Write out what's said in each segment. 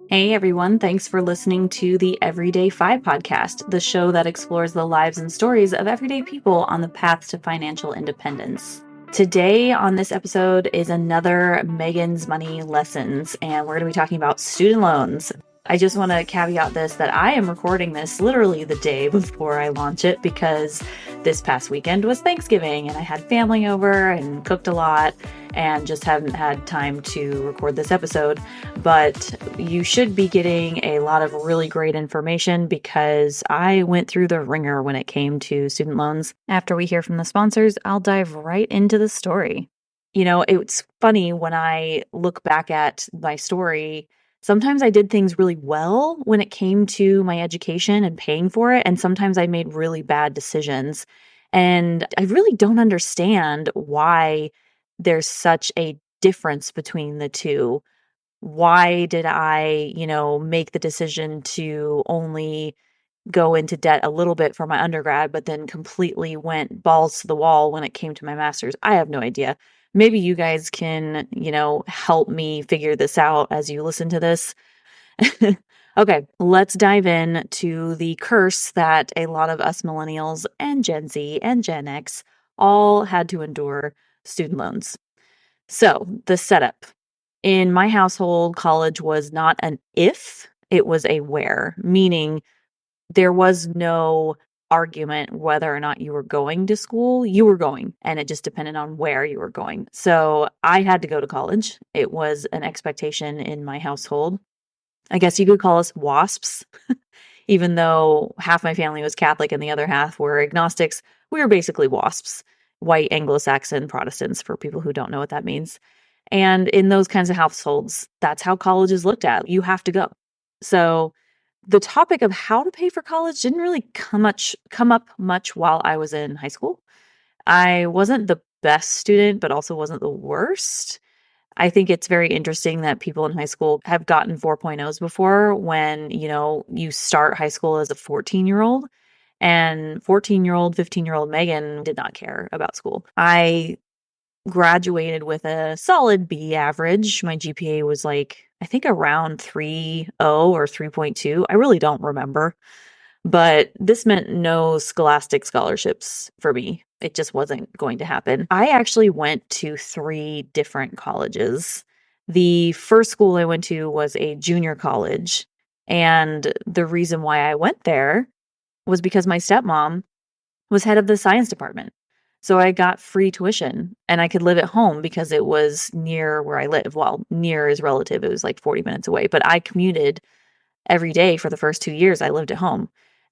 Hey everyone, thanks for listening to the EverydayFI podcast, the show that explores the lives and stories of everyday people on the path to financial independence. Today on this episode is another Meghan's Money Lessons, and we're going to be talking about student loans. I just want to caveat this that I am recording this literally the day before I launch it because this past weekend was Thanksgiving and I had family over and cooked a lot and just haven't had time to record this episode. But you should be getting a lot of really great information because I went through the ringer when it came to student loans. After we hear from the sponsors, I'll dive right into the story. You know, it's funny when I look back at my story. Sometimes I did things really well when it came to my education and paying for it, and sometimes I made really bad decisions. And I really don't understand why there's such a difference between the two. Why did I, make the decision to only go into debt a little bit for my undergrad, but then completely went balls to the wall when it came to my master's? I have no idea. Maybe you guys can, help me figure this out as you listen to this. Okay, let's dive in to the curse that a lot of us millennials and Gen Z and Gen X all had to endure: student loans. So, the setup. In my household, college was not an if, it was a where, meaning there was no argument whether or not you were going to school. You were going, and it just depended on where you were going. So, I had to go to college. It was an expectation in my household. I guess you could call us WASPs, even though half my family was Catholic and the other half were agnostics. We were basically WASPs, white Anglo-Saxon Protestants, for people who don't know what that means. And in those kinds of households, that's how college is looked at. You have to go. So the topic of how to pay for college didn't really come up much while I was in high school. I wasn't the best student, but also wasn't the worst. I think it's very interesting that people in high school have gotten 4.0s before when, you start high school as a 14-year-old. And 14-year-old, 15-year-old Megan did not care about school. I graduated with a solid B average. My GPA was I think around 3.0 or 3.2. I really don't remember. But this meant no scholastic scholarships for me. It just wasn't going to happen. I actually went to 3 different colleges. The first school I went to was a junior college. And the reason why I went there was because my stepmom was head of the science department. So I got free tuition and I could live at home because it was near where I live. Well, near is relative. It was 40 minutes away, but I commuted every day for the first 2 years I lived at home.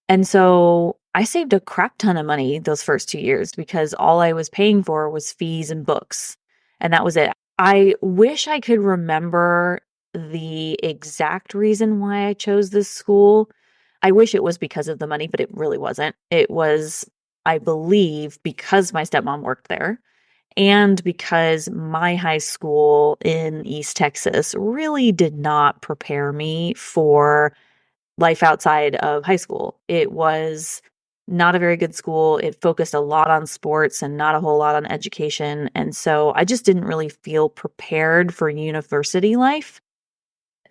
And so I saved a crap ton of money those first 2 years because all I was paying for was fees and books. And that was it. I wish I could remember the exact reason why I chose this school. I wish it was because of the money, but it really wasn't. It was, I believe, because my stepmom worked there and because my high school in East Texas really did not prepare me for life outside of high school. It was not a very good school. It focused a lot on sports and not a whole lot on education. And so I just didn't really feel prepared for university life.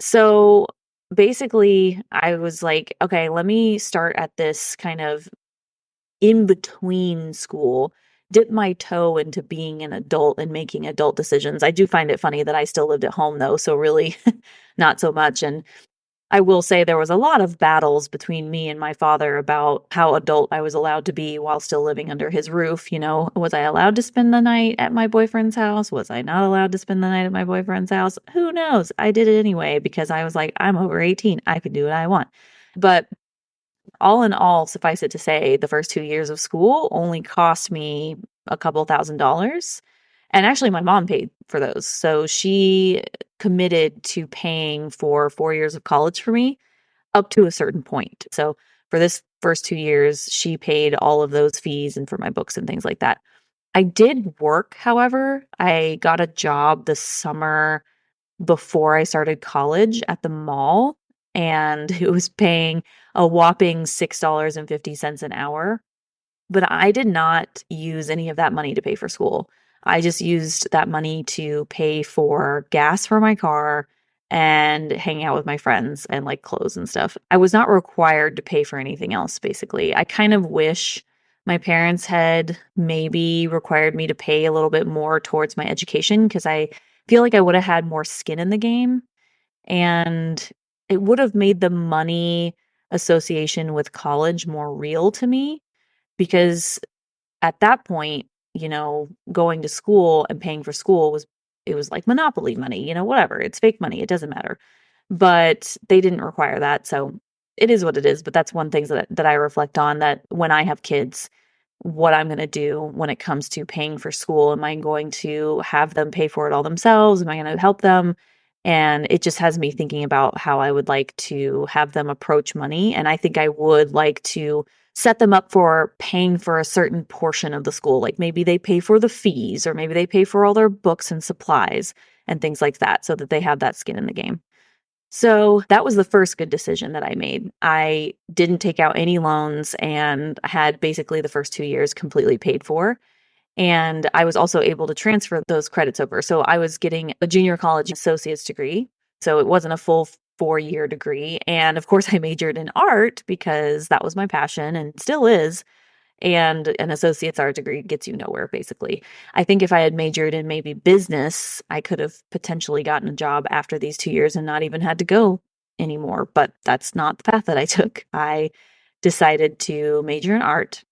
So basically, I was like, okay, let me start at this kind of in between school, dip my toe into being an adult and making adult decisions. I do find it funny that I still lived at home though, so really not so much. And I will say there was a lot of battles between me and my father about how adult I was allowed to be while still living under his roof. Was I allowed to spend the night at my boyfriend's house? Was I not allowed to spend the night at my boyfriend's house? Who knows? I did it anyway because I was like, I'm over 18. I can do what I want. But all in all, suffice it to say, the first 2 years of school only cost me a couple $1,000s. And actually, my mom paid for those. So she committed to paying for 4 years of college for me up to a certain point. So for this first 2 years, she paid all of those fees and for my books and things like that. I did work, however. I got a job the summer before I started college at the mall, and it was paying a whopping $6.50 an hour. But I did not use any of that money to pay for school. I just used that money to pay for gas for my car and hanging out with my friends and like clothes and stuff. I was not required to pay for anything else, basically. I kind of wish my parents had maybe required me to pay a little bit more towards my education because I feel like I would have had more skin in the game, and it would have made the money association with college more real to me because at that point, going to school and paying for school was like monopoly money, whatever. It's fake money. It doesn't matter. But they didn't require that. So it is what it is. But that's one thing that I reflect on, that when I have kids, what I'm going to do when it comes to paying for school. Am I going to have them pay for it all themselves? Am I going to help them? And it just has me thinking about how I would like to have them approach money. And I think I would like to set them up for paying for a certain portion of the school. Like maybe they pay for the fees, or maybe they pay for all their books and supplies and things like that, so that they have that skin in the game. So that was the first good decision that I made. I didn't take out any loans and had basically the first 2 years completely paid for. And I was also able to transfer those credits over. So I was getting a junior college associate's degree. So it wasn't a full 4-year degree. And of course, I majored in art because that was my passion and still is. And an associate's art degree gets you nowhere, basically. I think if I had majored in maybe business, I could have potentially gotten a job after these 2 years and not even had to go anymore. But that's not the path that I took. I decided to major in art.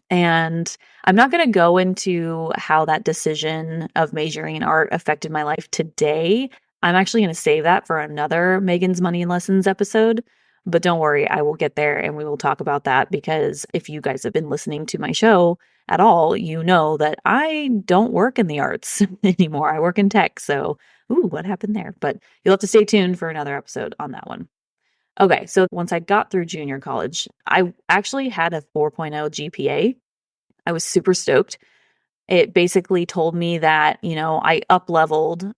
And I'm not going to go into how that decision of majoring in art affected my life today. I'm actually going to save that for another Meghan's Money Lessons episode. But don't worry, I will get there and we will talk about that, because if you guys have been listening to my show at all, you know that I don't work in the arts anymore. I work in tech. So, what happened there? But you'll have to stay tuned for another episode on that one. Okay, so once I got through junior college, I actually had a 4.0 GPA. I was super stoked. It basically told me that, I up leveled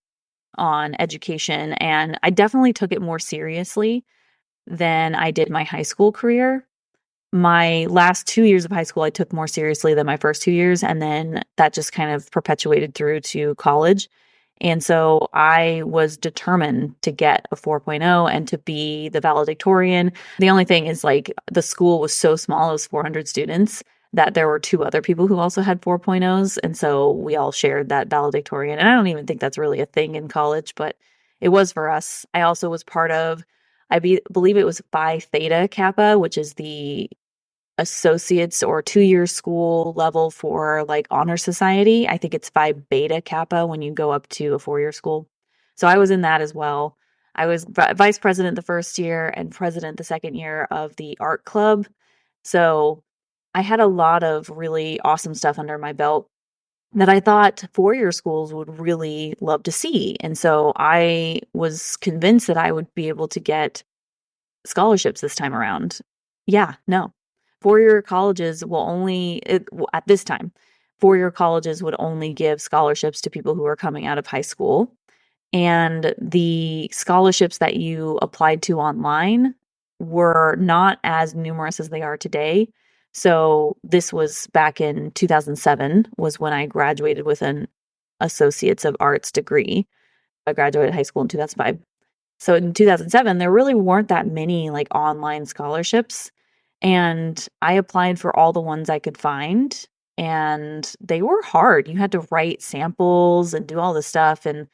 on education, and I definitely took it more seriously than I did my high school career. My last 2 years of high school, I took more seriously than my first 2 years. And then that just kind of perpetuated through to college. And so I was determined to get a 4.0 and to be the valedictorian. The only thing is, like, the school was so small, it was 400 students, that there were two other people who also had 4.0s. And so we all shared that valedictorian. And I don't even think that's really a thing in college, but it was for us. I also was part of, believe it was Phi Theta Kappa, which is the associates or 2-year school level for like honor society. I think it's Phi Beta Kappa when you go up to a 4-year school. So I was in that as well. I was vice president the first year and president the second year of the art club. So I had a lot of really awesome stuff under my belt that I thought 4-year schools would really love to see. And so I was convinced that I would be able to get scholarships this time around. Yeah, no. 4-year colleges will only, at this time, 4-year colleges would only give scholarships to people who are coming out of high school. And the scholarships that you applied to online were not as numerous as they are today. So this was back in 2007 was when I graduated with an Associates of Arts degree. I graduated high school in 2005. So in 2007, there really weren't that many like online scholarships. And I applied for all the ones I could find, and they were hard. You had to write samples and do all this stuff. And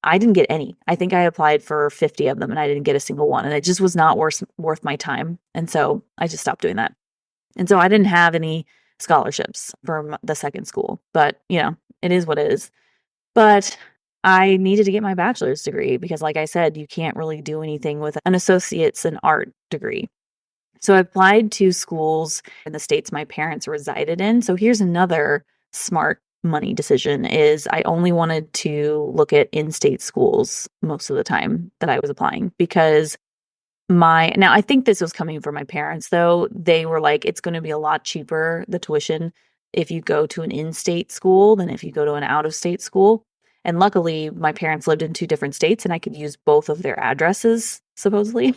I didn't get any. I think I applied for 50 of them and I didn't get a single one. And it just was not worth my time. And so I just stopped doing that. And so I didn't have any scholarships for the second school. But, it is what it is. But I needed to get my bachelor's degree because, like I said, you can't really do anything with an associate's in art degree. So I applied to schools in the states my parents resided in. So here's another smart money decision: is I only wanted to look at in-state schools most of the time that I was applying, because now I think this was coming from my parents, though. They were like, it's going to be a lot cheaper, the tuition, if you go to an in-state school than if you go to an out-of-state school. And luckily, my parents lived in 2 different states and I could use both of their addresses, supposedly.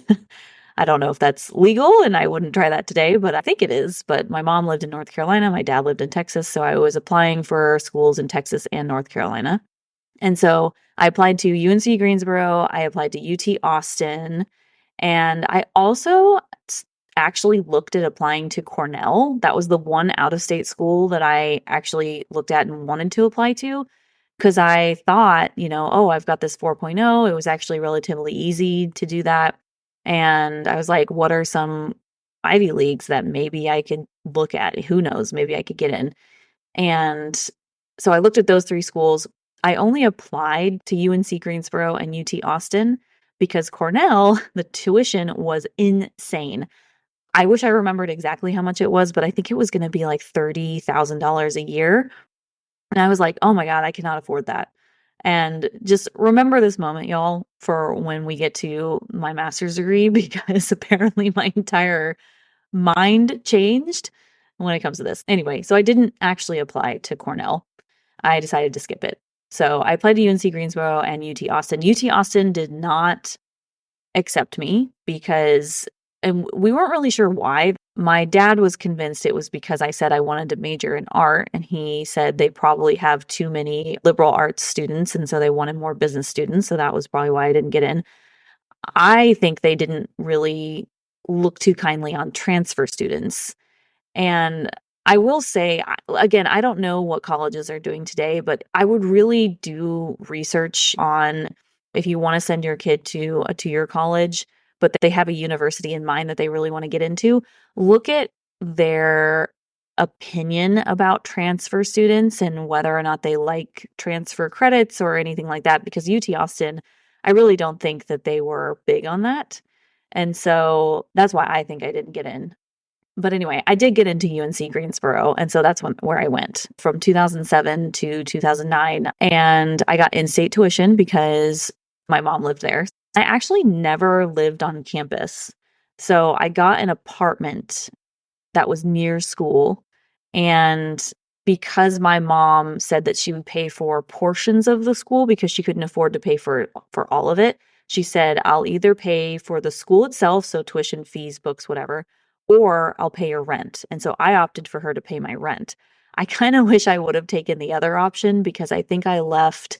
I don't know if that's legal, and I wouldn't try that today, but I think it is. But my mom lived in North Carolina, my dad lived in Texas, so I was applying for schools in Texas and North Carolina. And so I applied to UNC Greensboro, I applied to UT Austin, and I also actually looked at applying to Cornell. That was the one out-of-state school that I actually looked at and wanted to apply to because I thought, oh, I've got this 4.0. It was actually relatively easy to do that. And I was like, what are some Ivy Leagues that maybe I could look at? Who knows? Maybe I could get in. And so I looked at those three schools. I only applied to UNC Greensboro and UT Austin because Cornell, the tuition was insane. I wish I remembered exactly how much it was, but I think it was going to be like $30,000 a year. And I was like, oh my God, I cannot afford that. And just remember this moment, y'all, for when we get to my master's degree, because apparently my entire mind changed when it comes to this. Anyway, so I didn't actually apply to Cornell. I decided to skip it. So I applied to UNC Greensboro and UT Austin. UT Austin did not accept me because, and we weren't really sure why. My dad was convinced it was because I said I wanted to major in art, and he said they probably have too many liberal arts students, and so they wanted more business students. So that was probably why I didn't get in. I think they didn't really look too kindly on transfer students. And I will say, again, I don't know what colleges are doing today, but I would really do research on if you want to send your kid to a two-year college, but they have a university in mind that they really want to get into, look at their opinion about transfer students and whether or not they like transfer credits or anything like that, because UT Austin, I really don't think that they were big on that. And so that's why I think I didn't get in. But anyway, I did get into UNC Greensboro, and so that's where I went from 2007 to 2009, and I got in-state tuition because my mom lived there. I actually never lived on campus, so I got an apartment that was near school. And because my mom said that she would pay for portions of the school because she couldn't afford to pay for all of it, she said, I'll either pay for the school itself, so tuition, fees, books, whatever, or I'll pay your rent. And so I opted for her to pay my rent. I kind of wish I would have taken the other option because I think I left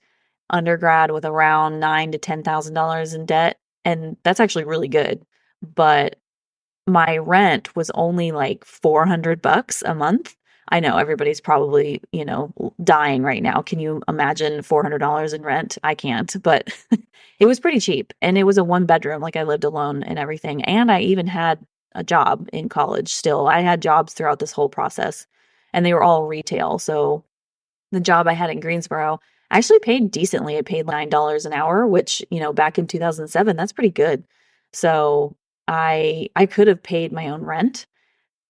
undergrad with around $9,000 to $10,000 in debt. And that's actually really good. But my rent was only like $400 a month. I know everybody's probably, dying right now. Can you imagine $400 in rent? I can't, but it was pretty cheap. And it was a one bedroom, like I lived alone and everything. And I even had a job in college still. I had jobs throughout this whole process, and they were all retail. So the job I had in Greensboro actually paid decently. It paid $9 an hour, which, back in 2007, that's pretty good. So I could have paid my own rent,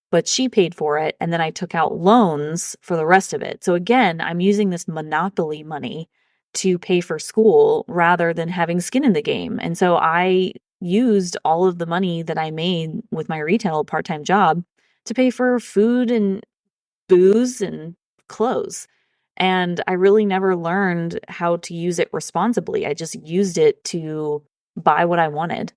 but she paid for it, and then I took out loans for the rest of it. So again, I'm using this monopoly money to pay for school rather than having skin in the game. And so I used all of the money that I made with my retail part-time job to pay for food and booze and clothes. And I really never learned how to use it responsibly. I just used it to buy what I wanted.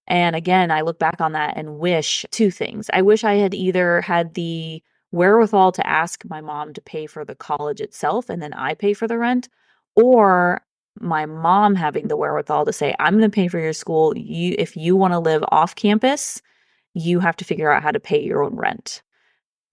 And again, I look back on that and wish two things. I wish I had either had the wherewithal to ask my mom to pay for the college itself and then I pay for the rent, or my mom having the wherewithal to say, I'm going to pay for your school. If you want to live off campus, you have to figure out how to pay your own rent.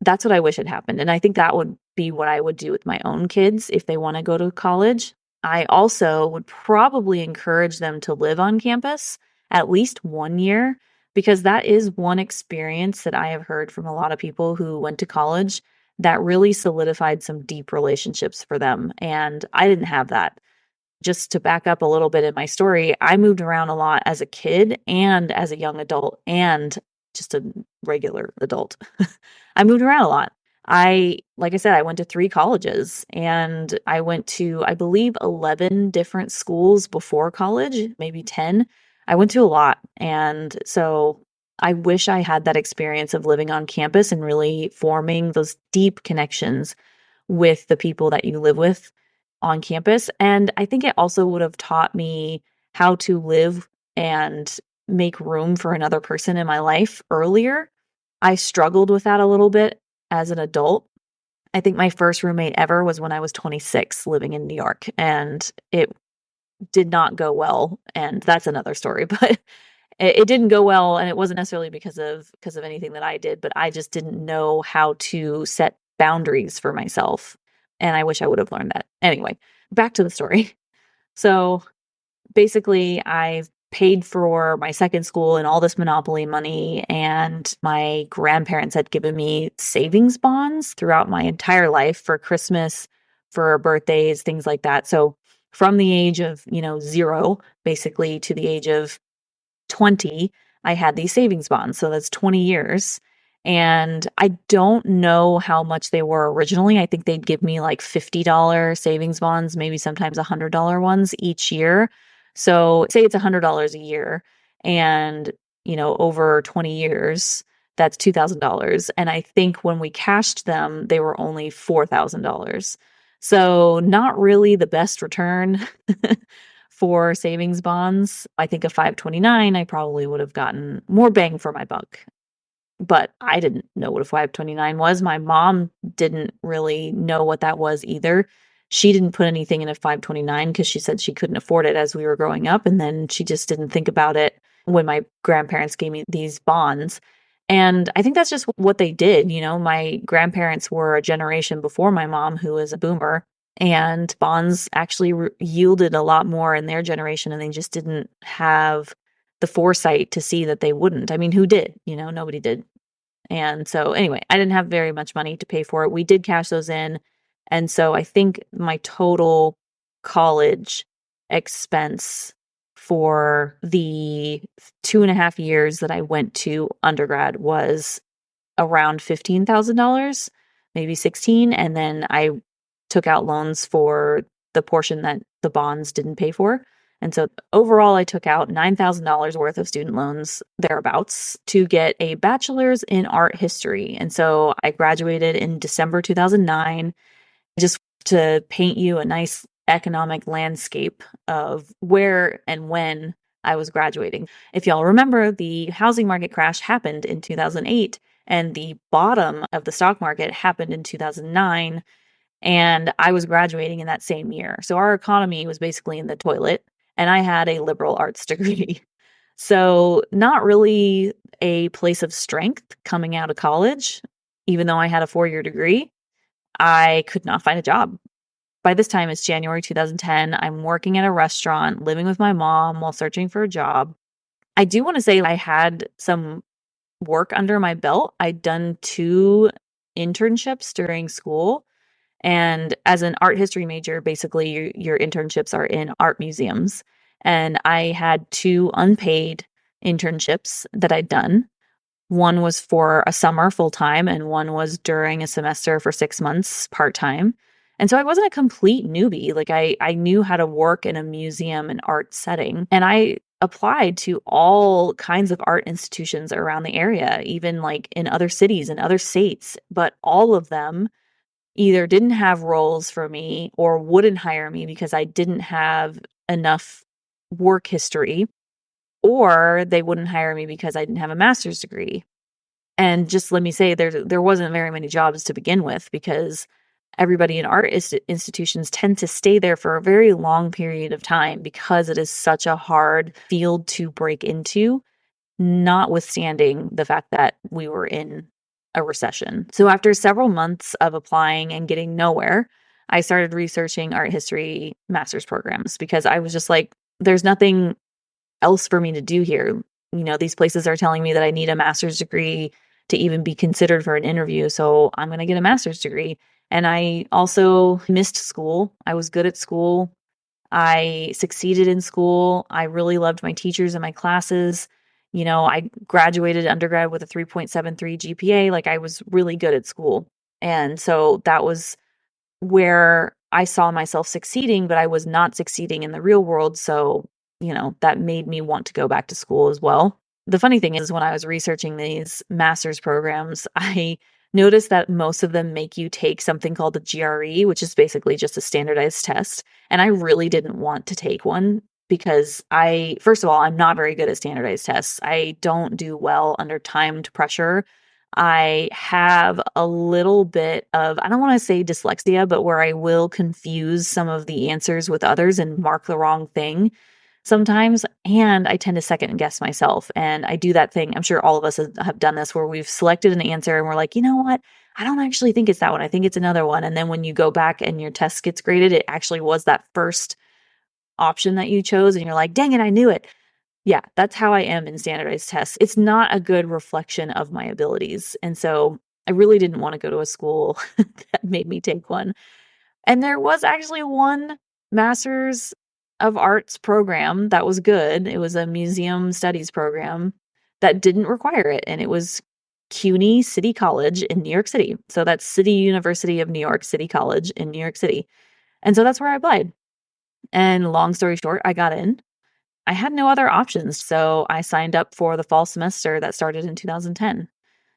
That's what I wish had happened. And I think that would be what I would do with my own kids if they want to go to college. I also would probably encourage them to live on campus at least 1 year, because that is one experience that I have heard from a lot of people who went to college that really solidified some deep relationships for them. And I didn't have that. Just to back up a little bit in my story, I moved around a lot as a kid and as a young adult and just a regular adult. I moved around a lot. Like I said, I went to 3 colleges, and I went to, I believe, 11 different schools before college, maybe 10. I went to a lot. And so I wish I had that experience of living on campus and really forming those deep connections with the people that you live with on campus. And I think it also would have taught me how to live and make room for another person in my life earlier. I struggled with that a little bit as an adult. I think my first roommate ever was when I was 26 living in New York, and it did not go well. And that's another story, but it didn't go well. And it wasn't necessarily because of anything that I did, but I just didn't know how to set boundaries for myself. And I wish I would have learned that. Anyway, back to the story. So basically, I paid for my second school and all this Monopoly money, and my grandparents had given me savings bonds throughout my entire life for Christmas, for birthdays, things like that. So from the age of, 0 basically to the age of 20, I had these savings bonds. So that's 20 years. And I don't know how much they were originally. I think they'd give me like $50 savings bonds, maybe sometimes $100 ones each year. So say it's $100 a year and, over 20 years, that's $2,000. And I think when we cashed them, they were only $4,000. So not really the best return for savings bonds. I think a 529, I probably would have gotten more bang for my buck. But I didn't know what a 529 was. My mom didn't really know what that was either. She didn't put anything in a 529 because she said she couldn't afford it as we were growing up. And then she just didn't think about it when my grandparents gave me these bonds. And I think that's just what they did. My grandparents were a generation before my mom, who was a boomer, and bonds actually yielded a lot more in their generation, and they just didn't have the foresight to see that they wouldn't. I mean, who did? Nobody did. And so anyway, I didn't have very much money to pay for it. We did cash those in. And so I think my total college expense for the 2.5 years that I went to undergrad was around $15,000, maybe 16. And then I took out loans for the portion that the bonds didn't pay for. And so overall, I took out $9,000 worth of student loans, thereabouts, to get a bachelor's in art history. And so I graduated in December 2009. Just to paint you a nice economic landscape of where and when I was graduating. If y'all remember, the housing market crash happened in 2008, and the bottom of the stock market happened in 2009. And I was graduating in that same year. So our economy was basically in the toilet, and I had a liberal arts degree. So not really a place of strength coming out of college. Even though I had a 4-year degree, I could not find a job. By this time, it's January 2010. I'm working at a restaurant, living with my mom while searching for a job. I do want to say I had some work under my belt. I'd done 2 internships during school. And as an art history major, basically your internships are in art museums. And I had 2 unpaid internships that I'd done. One was for a summer full time, and one was during a semester for 6 months part time. And so I wasn't a complete newbie. Like I knew how to work in a museum and art setting. And I applied to all kinds of art institutions around the area, even like in other cities and other states. But all of them either didn't have roles for me or wouldn't hire me because I didn't have enough work history, or they wouldn't hire me because I didn't have a master's degree. And just let me say, there wasn't very many jobs to begin with, because everybody in art institutions tend to stay there for a very long period of time because it is such a hard field to break into, notwithstanding the fact that we were in a recession. So after several months of applying and getting nowhere, I started researching art history master's programs, because I was just like, there's nothing else for me to do here. These places are telling me that I need a master's degree to even be considered for an interview. So I'm going to get a master's degree. And I also missed school. I was good at school. I succeeded in school. I really loved my teachers and my classes. I graduated undergrad with a 3.73 GPA. Like, I was really good at school. And so that was where I saw myself succeeding, but I was not succeeding in the real world. So, that made me want to go back to school as well. The funny thing is, when I was researching these master's programs, I noticed that most of them make you take something called the GRE, which is basically just a standardized test. And I really didn't want to take one because first of all, I'm not very good at standardized tests. I don't do well under timed pressure. I have a little bit of, I don't want to say dyslexia, but where I will confuse some of the answers with others and mark the wrong thing sometimes. And I tend to second guess myself. And I do that thing. I'm sure all of us have done this where we've selected an answer and we're like, you know what? I don't actually think it's that one. I think it's another one. And then when you go back and your test gets graded, it actually was that first option that you chose. And you're like, dang it, I knew it. Yeah, that's how I am in standardized tests. It's not a good reflection of my abilities. And so I really didn't want to go to a school that made me take one. And there was actually one master's of arts program that was good. It was a museum studies program that didn't require it. And it was CUNY City College in New York City. So that's City University of New York City College in New York City. And so that's where I applied. And long story short, I got in. I had no other options, so I signed up for the fall semester that started in 2010.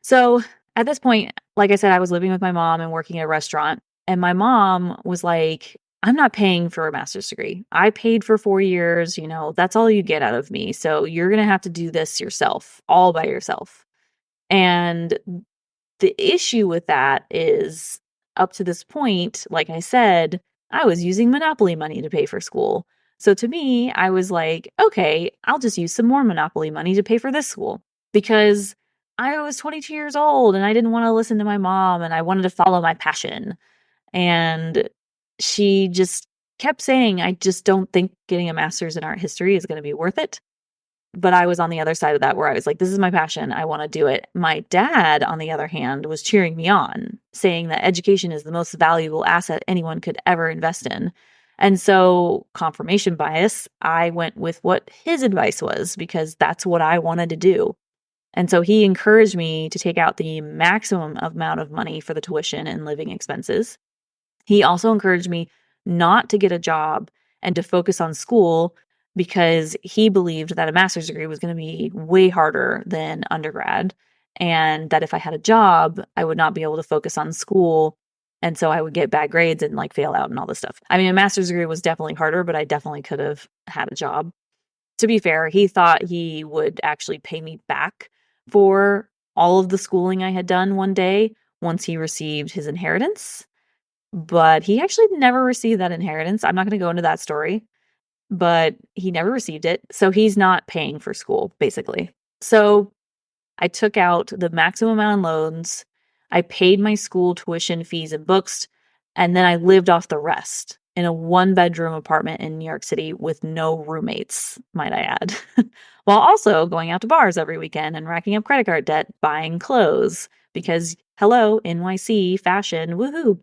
So at this point, like I said, I was living with my mom and working at a restaurant, and my mom was like, I'm not paying for a master's degree. I paid for 4 years, that's all you get out of me. So you're going to have to do this yourself, all by yourself. And the issue with that is up to this point, like I said, I was using Monopoly money to pay for school. So to me, I was like, okay, I'll just use some more Monopoly money to pay for this school because I was 22 years old and I didn't want to listen to my mom and I wanted to follow my passion. And she just kept saying, I just don't think getting a master's in art history is going to be worth it. But I was on the other side of that where I was like, this is my passion. I want to do it. My dad, on the other hand, was cheering me on, saying that education is the most valuable asset anyone could ever invest in. And so, confirmation bias, I went with what his advice was because that's what I wanted to do. And so he encouraged me to take out the maximum amount of money for the tuition and living expenses. He also encouraged me not to get a job and to focus on school because he believed that a master's degree was going to be way harder than undergrad. And that if I had a job, I would not be able to focus on school. And so I would get bad grades and like fail out and all this stuff. I mean, a master's degree was definitely harder, but I definitely could have had a job. To be fair, he thought he would actually pay me back for all of the schooling I had done one day once he received his inheritance. But he actually never received that inheritance. I'm not going to go into that story, but he never received it. So he's not paying for school, basically. So I took out the maximum amount in loans. I paid my school tuition, fees, and books. And then I lived off the rest in a 1-bedroom apartment in New York City with no roommates, might I add, while also going out to bars every weekend and racking up credit card debt, buying clothes because, hello, NYC fashion, woohoo.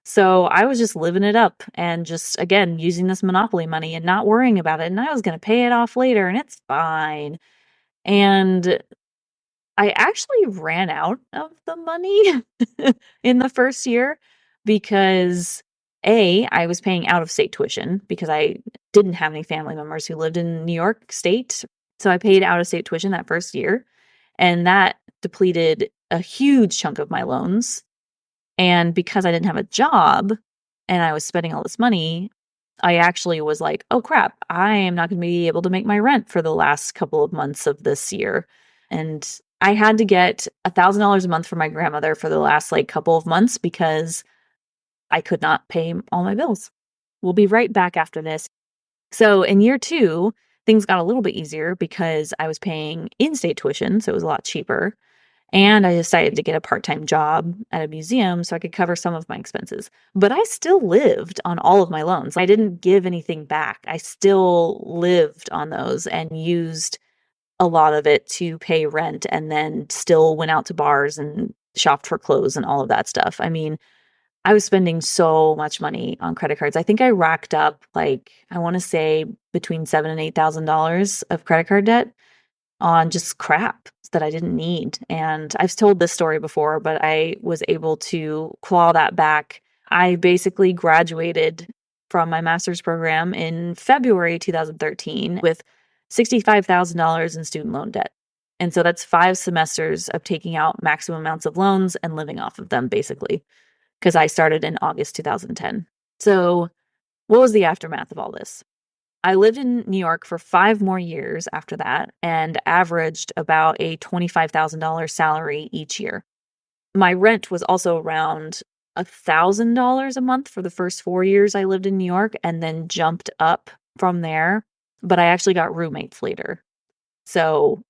So I was just living it up and just, again, using this Monopoly money and not worrying about it. And I was going to pay it off later and it's fine. And I actually ran out of the money in the first year because I was paying out of state tuition because I didn't have any family members who lived in New York State. So I paid out of state tuition that first year and that depleted a huge chunk of my loans. And because I didn't have a job and I was spending all this money, I actually was like, oh crap, I am not going to be able to make my rent for the last couple of months of this year. And I had to get $1,000 a month from my grandmother for the last like couple of months because I could not pay all my bills. We'll be right back after this. So in year 2, things got a little bit easier because I was paying in-state tuition, so it was a lot cheaper. And I decided to get a part-time job at a museum so I could cover some of my expenses. But I still lived on all of my loans. I didn't give anything back. I still lived on those and used a lot of it to pay rent and then still went out to bars and shopped for clothes and all of that stuff. I mean, I was spending so much money on credit cards. I think I racked up like, I want to say between $7,000 and $8,000 of credit card debt on just crap that I didn't need. And I've told this story before, but I was able to claw that back. I basically graduated from my master's program in February 2013 with $65,000 in student loan debt. And so that's 5 semesters of taking out maximum amounts of loans and living off of them, basically, because I started in August 2010. So what was the aftermath of all this? I lived in New York for 5 more years after that and averaged about a $25,000 salary each year. My rent was also around $1,000 a month for the first 4 years I lived in New York and then jumped up from there. But I actually got roommates later. So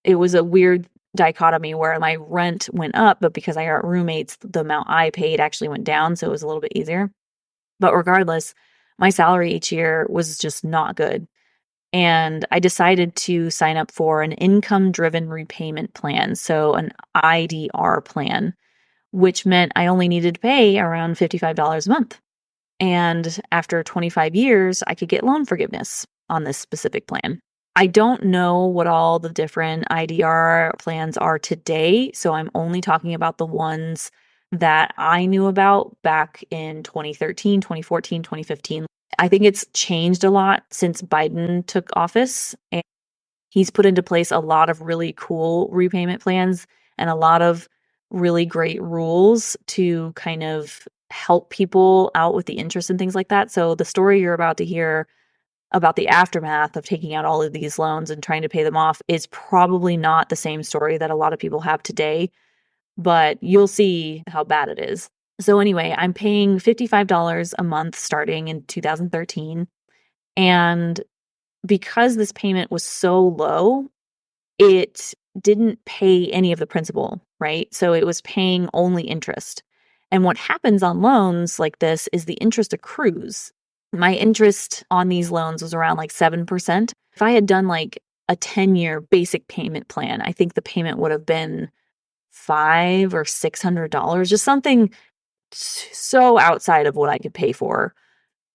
it was a weird dichotomy where my rent went up, but because I got roommates, the amount I paid actually went down. So it was a little bit easier. But regardless, my salary each year was just not good. And I decided to sign up for an income driven repayment plan. So an IDR plan, which meant I only needed to pay around $55 a month. And after 25 years, I could get loan forgiveness on this specific plan. I don't know what all the different IDR plans are today, so I'm only talking about the ones that I knew about back in 2013, 2014, 2015. I think it's changed a lot since Biden took office, and he's put into place a lot of really cool repayment plans and a lot of really great rules to kind of help people out with the interest and things like that. So the story you're about to hear about the aftermath of taking out all of these loans and trying to pay them off is probably not the same story that a lot of people have today, but you'll see how bad it is. So anyway, I'm paying $55 a month starting in 2013. And because this payment was so low, it didn't pay any of the principal, right? So it was paying only interest. And what happens on loans like this is the interest accrues. My interest on these loans was around like 7%. If I had done like a 10-year basic payment plan, I think the payment would have been $500 or $600, just something so outside of what I could pay for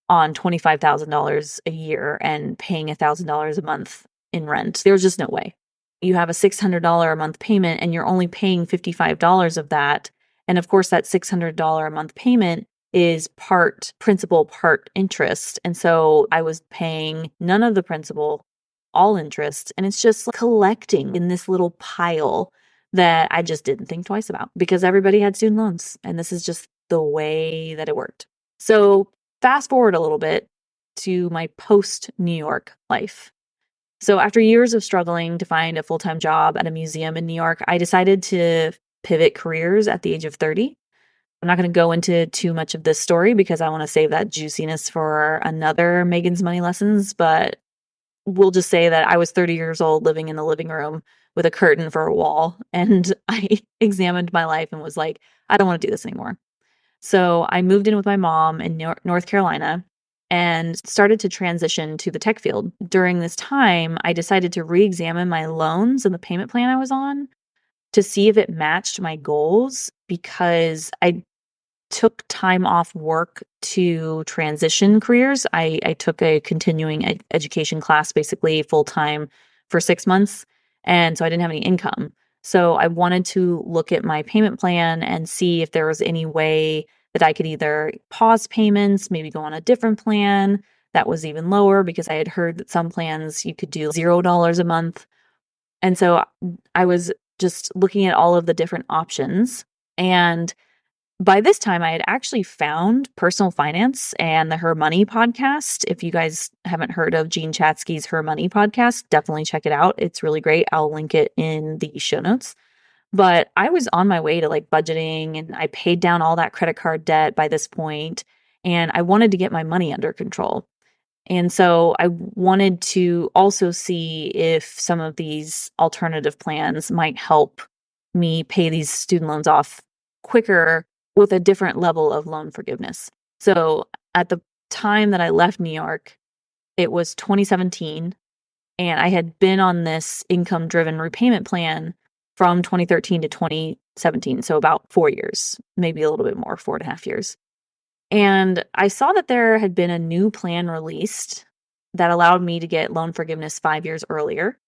on $25,000 a year and paying $1,000 a month in rent. There's just no way. You have a $600 a month payment and you're only paying $55 of that. And of course, that $600 a month payment is part principal, part interest. And so I was paying none of the principal, all interest. And it's just collecting in this little pile that I just didn't think twice about because everybody had student loans. And this is just the way that it worked. So fast forward a little bit to my post New York life. So after years of struggling to find a full-time job at a museum in New York, I decided to pivot careers at the age of 30. I'm not going to go into too much of this story because I want to save that juiciness for another Meghan's Money Lessons, but we'll just say that I was 30 years old living in the living room with a curtain for a wall, and I examined my life and was like, I don't want to do this anymore. So I moved in with my mom in North Carolina and started to transition to the tech field. During this time, I decided to re-examine my loans and the payment plan I was on to see if it matched my goals because I took time off work to transition careers. I took a continuing education class basically full time for 6 months. And so I didn't have any income. So I wanted to look at my payment plan and see if there was any way that I could either pause payments, maybe go on a different plan that was even lower because I had heard that some plans you could do $0 a month. And so I was just looking at all of the different options. And by this time, I had actually found personal finance and the HerMoney podcast. If you guys haven't heard of Jean Chatzky's HerMoney podcast, definitely check it out. It's really great. I'll link it in the show notes. But I was on my way to like budgeting and I paid down all that credit card debt by this point, and I wanted to get my money under control. And so I wanted to also see if some of these alternative plans might help me pay these student loans off quicker with a different level of loan forgiveness. So at the time that I left New York, it was 2017, and I had been on this income driven repayment plan from 2013 to 2017. So about 4 years, maybe a little bit more, 4.5 years. And I saw that there had been a new plan released that allowed me to get loan forgiveness 5 years earlier.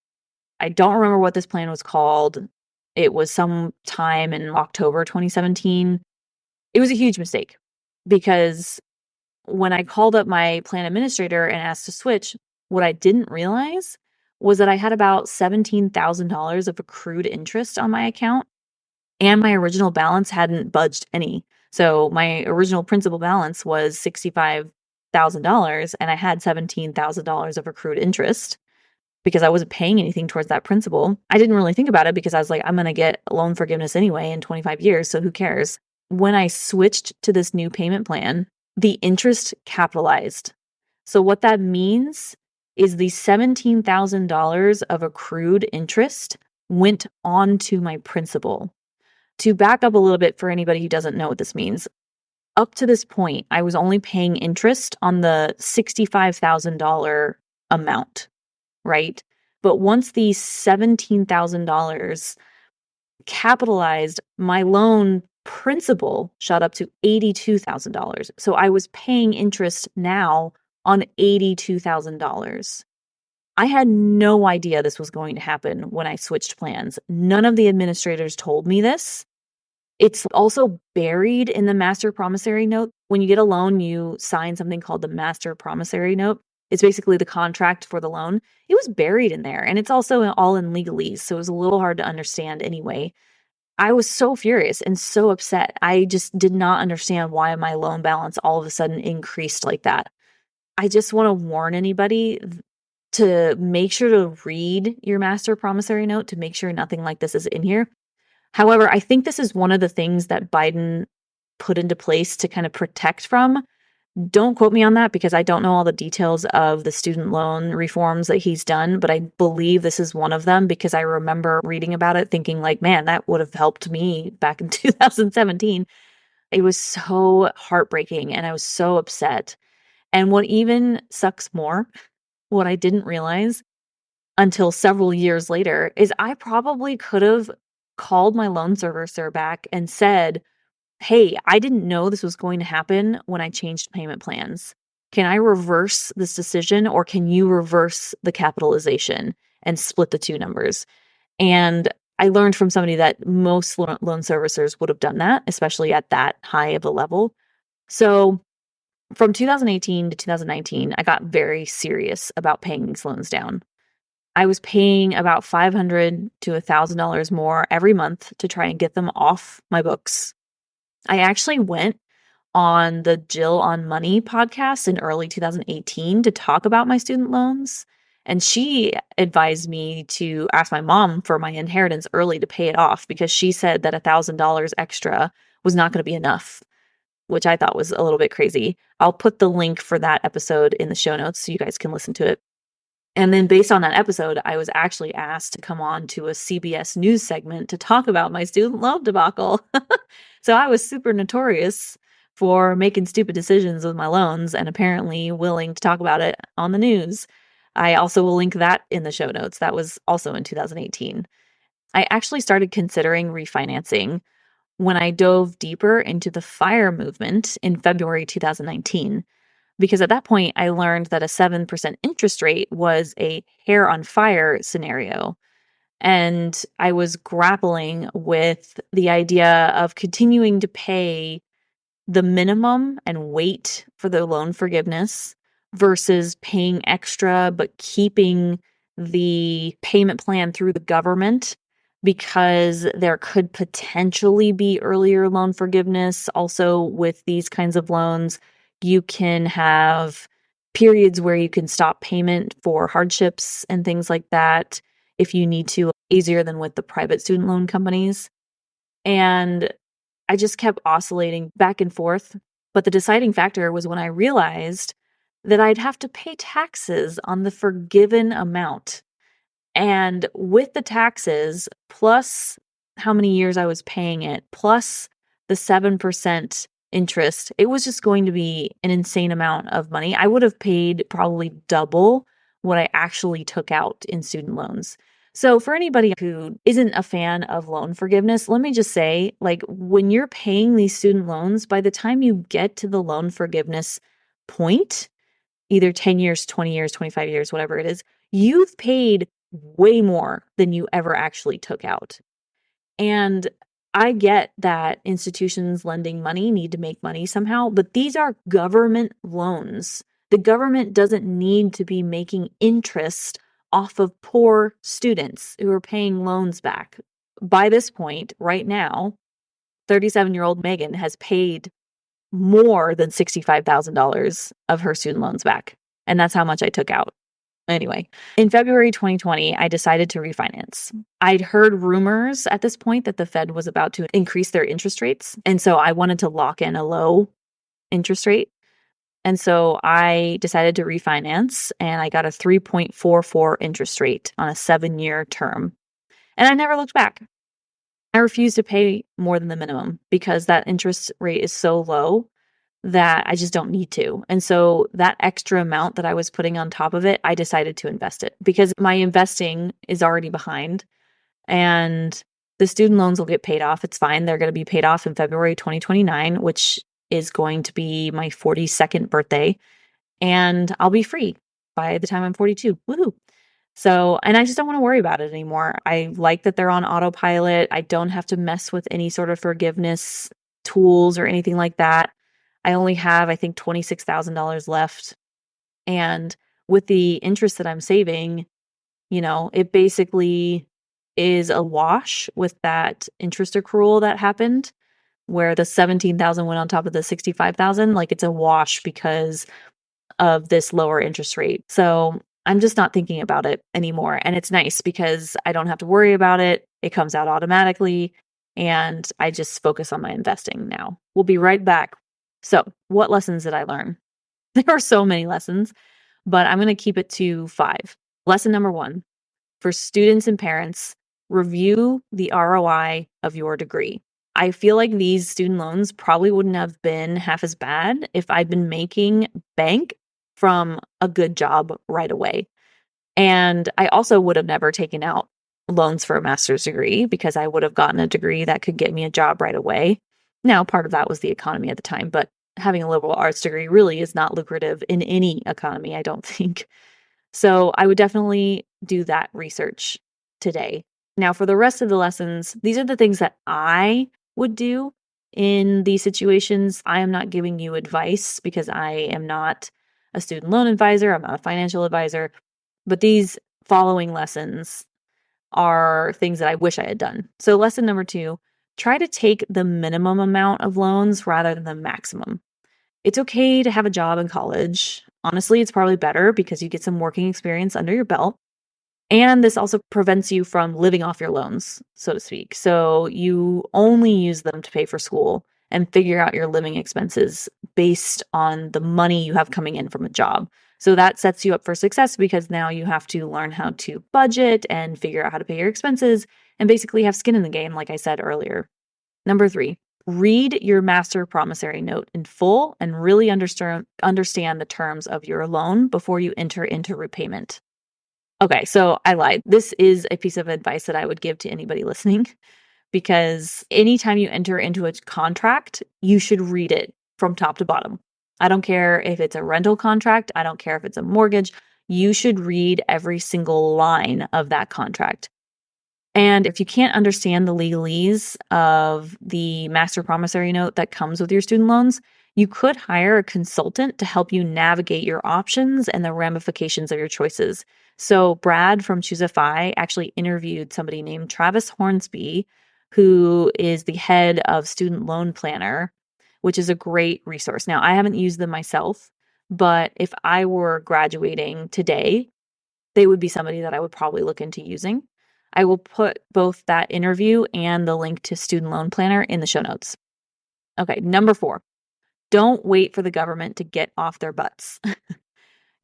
I don't remember what this plan was called. It was sometime in October 2017. It was a huge mistake because when I called up my plan administrator and asked to switch, what I didn't realize was that I had about $17,000 of accrued interest on my account, and my original balance hadn't budged any. So my original principal balance was $65 and I had $17,000 of accrued interest because I wasn't paying anything towards that principal. I didn't really think about it because I was like, I'm going to get loan forgiveness anyway in 25 years, so who cares? When I switched to this new payment plan, the interest capitalized. So what that means is the $17,000 of accrued interest went onto my principal. To back up a little bit for anybody who doesn't know what this means, up to this point, I was only paying interest on the $65,000 amount, right? But once the $17,000 capitalized, my loan principal shot up to $82,000. So I was paying interest now on $82,000. I had no idea this was going to happen when I switched plans. None of the administrators told me this. It's also buried in the master promissory note. When you get a loan, you sign something called the master promissory note. It's basically the contract for the loan. It was buried in there, and it's also all in legalese, so it was a little hard to understand anyway. I was so furious and so upset. I just did not understand why my loan balance all of a sudden increased like that. I just want to warn anybody to make sure to read your master promissory note to make sure nothing like this is in here. However, I think this is one of the things that Biden put into place to kind of protect from. Don't quote me on that because I don't know all the details of the student loan reforms that he's done, but I believe this is one of them because I remember reading about it thinking like, man, that would have helped me back in 2017. It was so heartbreaking and I was so upset. And what even sucks more, what I didn't realize until several years later is I probably could have called my loan servicer back and said, hey, I didn't know this was going to happen when I changed payment plans. Can I reverse this decision or can you reverse the capitalization and split the two numbers? And I learned from somebody that most loan servicers would have done that, especially at that high of a level. So from 2018 to 2019, I got very serious about paying these loans down. I was paying about $500 to $1,000 more every month to try and get them off my books. I actually went on the Jill on Money podcast in early 2018 to talk about my student loans. And she advised me to ask my mom for my inheritance early to pay it off because she said that $1,000 extra was not going to be enough, which I thought was a little bit crazy. I'll put the link for that episode in the show notes so you guys can listen to it. And then based on that episode, I was actually asked to come on to a CBS News segment to talk about my student loan debacle. So I was super notorious for making stupid decisions with my loans and apparently willing to talk about it on the news. I also will link that in the show notes. That was also in 2018. I actually started considering refinancing when I dove deeper into the FIRE movement in February 2019. Because at that point, I learned that a 7% interest rate was a hair on fire scenario. And I was grappling with the idea of continuing to pay the minimum and wait for the loan forgiveness versus paying extra but keeping the payment plan through the government because there could potentially be earlier loan forgiveness. Also, with these kinds of loans, you can have periods where you can stop payment for hardships and things like that if you need to, easier than with the private student loan companies. And I just kept oscillating back and forth. But the deciding factor was when I realized that I'd have to pay taxes on the forgiven amount. And with the taxes, plus how many years I was paying it, plus the 7% interest, it was just going to be an insane amount of money. I would have paid probably double what I actually took out in student loans. So for anybody who isn't a fan of loan forgiveness, let me just say, like, when you're paying these student loans, by the time you get to the loan forgiveness point, either 10 years, 20 years, 25 years, whatever it is, you've paid way more than you ever actually took out. And I get that institutions lending money need to make money somehow, but these are government loans. The government doesn't need to be making interest off of poor students who are paying loans back. By this point, right now, 37-year-old Meghan has paid more than $65,000 of her student loans back. And that's how much I took out. Anyway, in February 2020, I decided to refinance. I'd heard rumors at this point that the Fed was about to increase their interest rates. And so I wanted to lock in a low interest rate. And so I decided to refinance and I got a 3.44 interest rate on a 7-year term. And I never looked back. I refused to pay more than the minimum because that interest rate is so low that I just don't need to. And so that extra amount that I was putting on top of it, I decided to invest it because my investing is already behind and the student loans will get paid off. It's fine. They're going to be paid off in February 2029, which is going to be my 42nd birthday. And I'll be free by the time I'm 42. Woohoo. So, and I just don't want to worry about it anymore. I like that they're on autopilot. I don't have to mess with any sort of forgiveness tools or anything like that. I only have, I think, $26,000 left. And with the interest that I'm saving, it basically is a wash with that interest accrual that happened where the 17,000 went on top of the 65,000. Like it's a wash because of this lower interest rate. So I'm just not thinking about it anymore. And it's nice because I don't have to worry about it. It comes out automatically. And I just focus on my investing now. We'll be right back. So, what lessons did I learn? There are so many lessons, but I'm going to keep it to 5. Lesson number 1 for students and parents, review the ROI of your degree. I feel like these student loans probably wouldn't have been half as bad if I'd been making bank from a good job right away. And I also would have never taken out loans for a master's degree because I would have gotten a degree that could get me a job right away. Now, part of that was the economy at the time, but having a liberal arts degree really is not lucrative in any economy, I don't think. So I would definitely do that research today. Now, for the rest of the lessons, these are the things that I would do in these situations. I am not giving you advice because I am not a student loan advisor. I'm not a financial advisor. But these following lessons are things that I wish I had done. So lesson number 2, try to take the minimum amount of loans rather than the maximum. It's okay to have a job in college. Honestly, it's probably better because you get some working experience under your belt. And this also prevents you from living off your loans, so to speak. So you only use them to pay for school and figure out your living expenses based on the money you have coming in from a job. So that sets you up for success because now you have to learn how to budget and figure out how to pay your expenses and basically have skin in the game, like I said earlier. Number 3, read your master promissory note in full and really understand the terms of your loan before you enter into repayment. Okay, so I lied. This is a piece of advice that I would give to anybody listening because anytime you enter into a contract, you should read it from top to bottom. I don't care if it's a rental contract, I don't care if it's a mortgage. You should read every single line of that contract. And if you can't understand the legalese of the master promissory note that comes with your student loans, you could hire a consultant to help you navigate your options and the ramifications of your choices. So Brad from ChooseFI actually interviewed somebody named Travis Hornsby, who is the head of Student Loan Planner, which is a great resource. Now, I haven't used them myself, but if I were graduating today, they would be somebody that I would probably look into using. I will put both that interview and the link to Student Loan Planner in the show notes. Okay, number 4, don't wait for the government to get off their butts.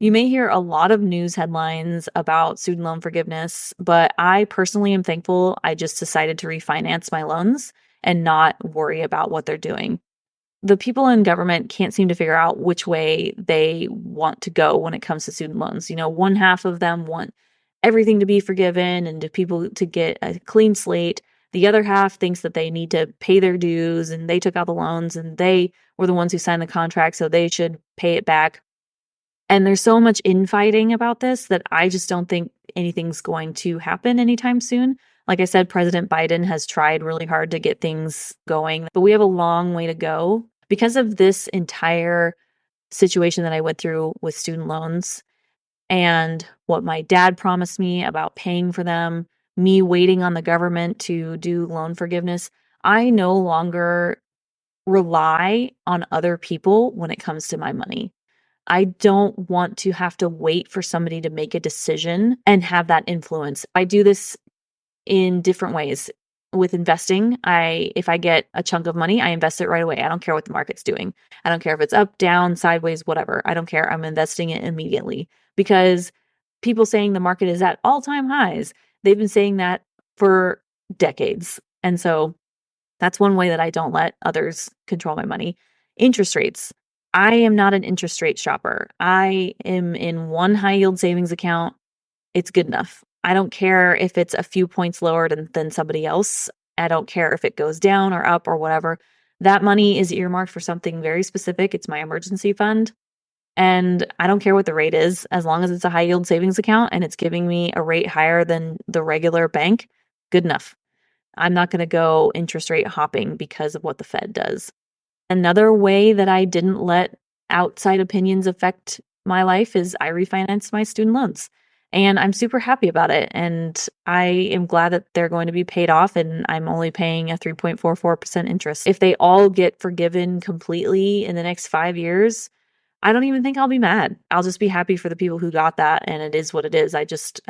You may hear a lot of news headlines about student loan forgiveness, but I personally am thankful I just decided to refinance my loans and not worry about what they're doing. The people in government can't seem to figure out which way they want to go when it comes to student loans. One half of them want everything to be forgiven and to people to get a clean slate. The other half thinks that they need to pay their dues and they took out the loans and they were the ones who signed the contract, so they should pay it back. And there's so much infighting about this that I just don't think anything's going to happen anytime soon. Like I said, President Biden has tried really hard to get things going, but we have a long way to go because of this entire situation that I went through with student loans and what my dad promised me about paying for them, me waiting on the government to do loan forgiveness. I no longer rely on other people when it comes to my money. I don't want to have to wait for somebody to make a decision and have that influence. I do this in different ways. With investing, if I get a chunk of money, I invest it right away. I don't care what the market's doing. I don't care if it's up, down, sideways, whatever. I don't care. I'm investing it immediately because people saying the market is at all-time highs, they've been saying that for decades. And so that's one way that I don't let others control my money. Interest rates. I am not an interest rate shopper. I am in one high yield savings account. It's good enough. I don't care if it's a few points lower than somebody else. I don't care if it goes down or up or whatever. That money is earmarked for something very specific. It's my emergency fund. And I don't care what the rate is, as long as it's a high yield savings account and it's giving me a rate higher than the regular bank, good enough. I'm not going to go interest rate hopping because of what the Fed does. Another way that I didn't let outside opinions affect my life is I refinanced my student loans. And I'm super happy about it. And I am glad that they're going to be paid off and I'm only paying a 3.44% interest. If they all get forgiven completely in the next 5 years, I don't even think I'll be mad. I'll just be happy for the people who got that. And it is what it is. I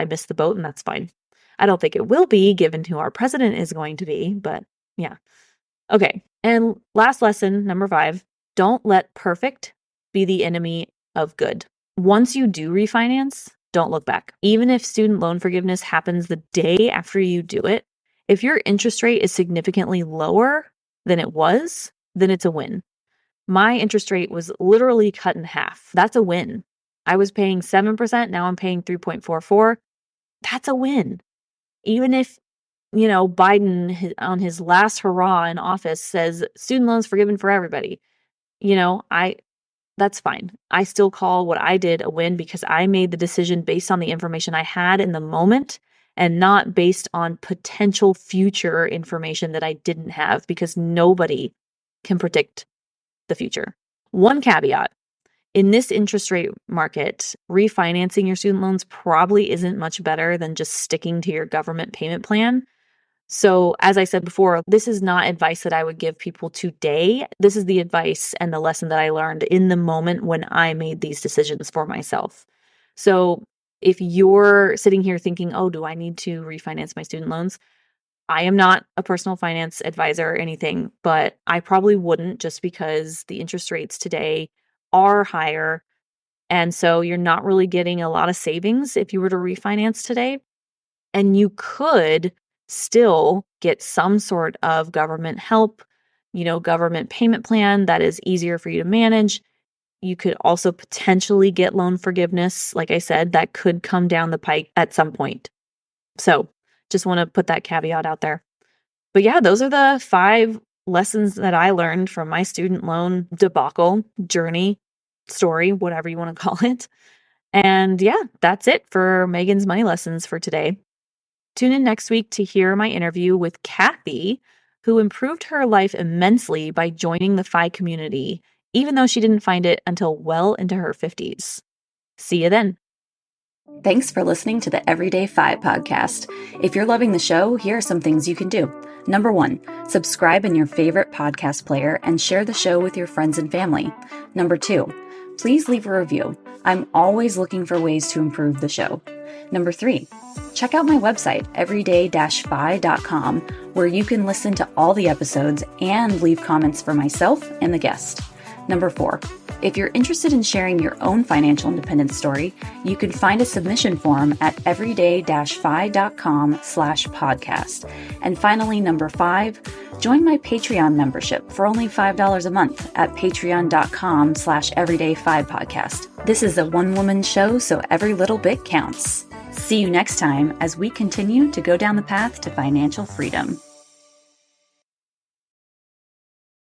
missed the boat and that's fine. I don't think it will be given who our president is going to be, but yeah. Okay. And last lesson, number 5, don't let perfect be the enemy of good. Once you do refinance, don't look back. Even if student loan forgiveness happens the day after you do it, if your interest rate is significantly lower than it was, then it's a win. My interest rate was literally cut in half. That's a win. I was paying 7%, now I'm paying 3.44. That's a win. Even if, Biden on his last hurrah in office says student loans forgiven for everybody, that's fine. I still call what I did a win because I made the decision based on the information I had in the moment and not based on potential future information that I didn't have, because nobody can predict the future. One caveat: in this interest rate market, refinancing your student loans probably isn't much better than just sticking to your government payment plan. So, as I said before, this is not advice that I would give people today. This is the advice and the lesson that I learned in the moment when I made these decisions for myself. So, if you're sitting here thinking, oh, do I need to refinance my student loans? I am not a personal finance advisor or anything, but I probably wouldn't, just because the interest rates today are higher. And so you're not really getting a lot of savings if you were to refinance today. And you could still get some sort of government help, government payment plan that is easier for you to manage. You could also potentially get loan forgiveness. Like I said, that could come down the pike at some point. So just want to put that caveat out there. But yeah, those are the 5 lessons that I learned from my student loan debacle, journey, story, whatever you want to call it. And yeah, that's it for Meghan's money lessons for today. Tune in next week to hear my interview with Kathy, who improved her life immensely by joining the FI community, even though she didn't find it until well into her 50s. See you then. Thanks for listening to the EverydayFI podcast. If you're loving the show, here are some things you can do. Number 1, subscribe in your favorite podcast player and share the show with your friends and family. Number 2, please leave a review. I'm always looking for ways to improve the show. Number 3, check out my website, everyday-fi.com, where you can listen to all the episodes and leave comments for myself and the guest. Number 4, if you're interested in sharing your own financial independence story, you can find a submission form at everyday-fi.com/podcast. And finally, number 5, join my Patreon membership for only $5 a month at patreon.com/everydayfi podcast. This is a one-woman show, so every little bit counts. See you next time as we continue to go down the path to financial freedom.